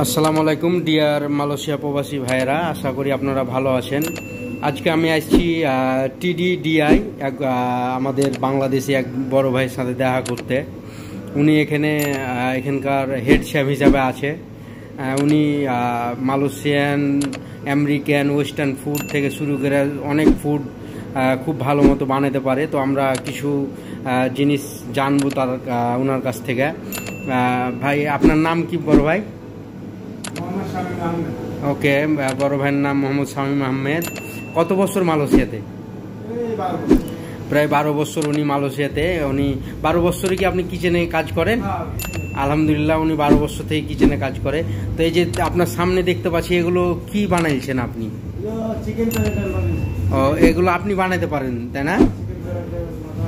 আসসালামু আলাইকুম deer Malaysia প্রবাসী ভাইয়েরা, আশা করি আপনারা ভালো আছেন। আজকে আমি আসছি TDDI আমাদের বাংলাদেশি এক বড় ভাইয়ের সাথে দেখা করতে। উনি এখানকার হেড শেফ হিসাবে আছে। উনি মালয়েশিয়ান, আমেরিকান, ওয়েস্টার্ন ফুড থেকে শুরু করে অনেক ফুড খুব ভালো মতো বানাতে পারে। তো আমরা কিছু জিনিস জানবো ওনার কাছ থেকে। ভাই, আপনার নাম কি বড় ভাই? ওকে, বড় ভাইয়ের নাম মোহাম্মদ শামীম আহমেদ। কত বছর মালয়েশিয়াতে? প্রায় 12 বছর উনি মালয়েশিয়াতে। উনি 12 বছরে কি আপনি কিচেনে কাজ করেন? আলহামদুলিল্লাহ, উনি 12 বছর থেকে কিচেনে কাজ করে। তো এই যে আপনার সামনে দেখতে পাচ্ছি, এগুলো কি বানাইছেন আপনি? ও, এগুলো আপনি বানাইতে পারেন তাই না?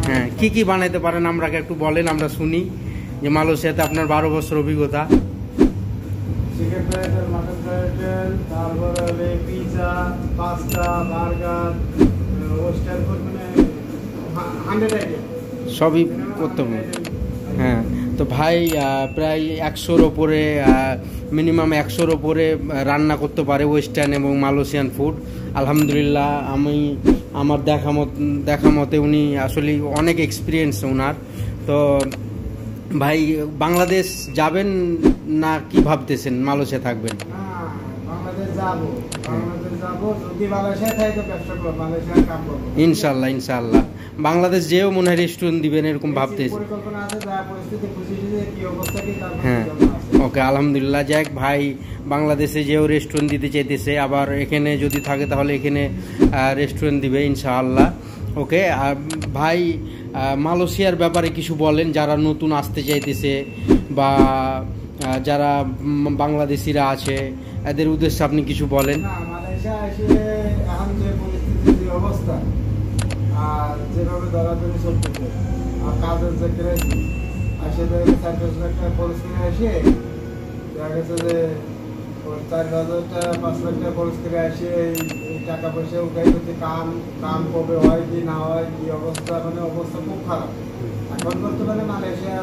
হ্যাঁ, কি কি বানাইতে পারেন আমরাকে একটু বলেন, আমরা শুনি যে মালয়েশিয়াতে আপনার 12 বছর অভিজ্ঞতা। চিকেন ফ্রাইড, মাটন ফ্রাইড, তারপরে pizza, pasta, burger, western food, মানে 100 আইটেম সবই করতে হবে। হ্যাঁ, তো ভাই প্রায় 100-র ওপরে, মিনিমাম 100-র ওপরে রান্না করতে পারে ওয়েস্টার্ন এবং মালয়েশিয়ান ফুড। আলহামদুলিল্লাহ, আমার দেখা মতে উনি আসলে অনেক এক্সপিরিয়েন্স ওনার। তো ভাই, বাংলাদেশ যাবেন না কি ভাবতেছেন? মালয়েশিয়া থাকবেন? ইনশাল্লাহ ইনশাল্লাহ। বাংলাদেশ যেও মনে হয় রেস্টুরেন্ট দিবেন এরকম ভাবতেছি। হ্যাঁ, ওকে, আলহামদুলিল্লাহ। যাক ভাই, বাংলাদেশে যেও রেস্টুরেন্ট দিতে চাইতেছে, আবার এখানে যদি থাকে তাহলে এখানে রেস্টুরেন্ট দিবে ইনশাআল্লাহ। ওকে, আর ভাই, মালয়েশিয়ার ব্যাপারে কিছু বলেন, যারা নতুন আসতে চাইতেছে বা যারা বাংলাদেশিরা আছে, এদের উদ্দেশ্যে আপনি কিছু বলেন। মালয়েশিয়া এসে এখন যে পরিস্থিতির যে অবস্থা আর যেভাবে দরাদরি চলতেছে আর কাজের যে ক্রাইসিস, আসে 4-5 লাখ টাকা খরচ করে এসে দেখা গেছে যে 4,000 টাকা 5 লাখ টাকা খরচ করে এসে এই টাকা পয়সা উঠাই করতে কাম কবে হয় কি না হয়, কি অবস্থা, মানে অবস্থা খুব খারাপ এখন বর্তমানে। মালয়েশিয়া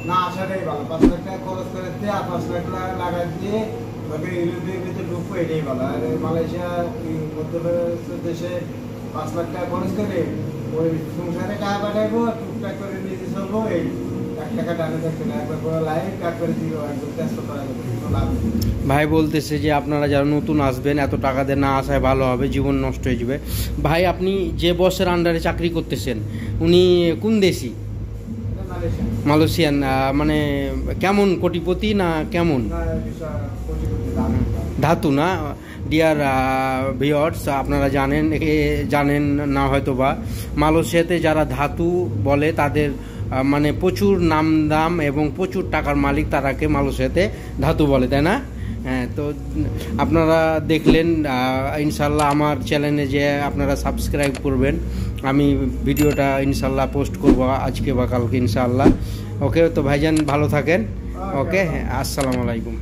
না আসাটাই ভালো। 5 লাখ টাকা খরচ করে আর 5 লাখ টাকা লাগাই দিয়ে ইউরোপের ভিতরে ঢুকবো, এটাই ভালো। আর মালয়েশিয়া মধ্যপ্রাচ্য দেশে 5 লাখ টাকা খরচ করে ওই সংসারে টাকা পাঠাইবো, টুকটাক করে নিজে চলবো, এই 1 টাকা ডানে থাকছে না, একবার পুরো লাইফ কাট করে দিল, একদম ব্যস্ত করা যাবে। ভাই বলতেছে যে আপনারা যারা নতুন আসবেন, এত টাকা দিয়ে না আসায় ভালো হবে, জীবন নষ্ট হয়ে যাবে। ভাই, আপনি যে বসের আন্ডারে চাকরি করতেছেন, উনি কোন দেশি? মালয়েশিয়ান। মানে কেমন, কোটিপতি না কেমন? ধাতু না? ডিয়ার ভিউয়ার্স, আপনারা জানেন না হয়তো বা, মালয়েশিয়াতে যারা ধাতু বলে তাদের মানে প্রচুর নাম দাম এবং প্রচুর টাকার মালিক, তারাকে মালয়েশিয়াতে ধাতু বলে, তাই না? হ্যাঁ, তো আপনারা দেখলেন। ইনশাল্লাহ আমার চ্যানেলে যে আপনারা সাবস্ক্রাইব করবেন, আমি ভিডিওটা ইনশাল্লাহ পোস্ট করব আজকে বা কালকে ইনশাল্লাহ। ওকে, তো ভাইজান ভালো থাকেন। ওকে, আসসালামু আলাইকুম।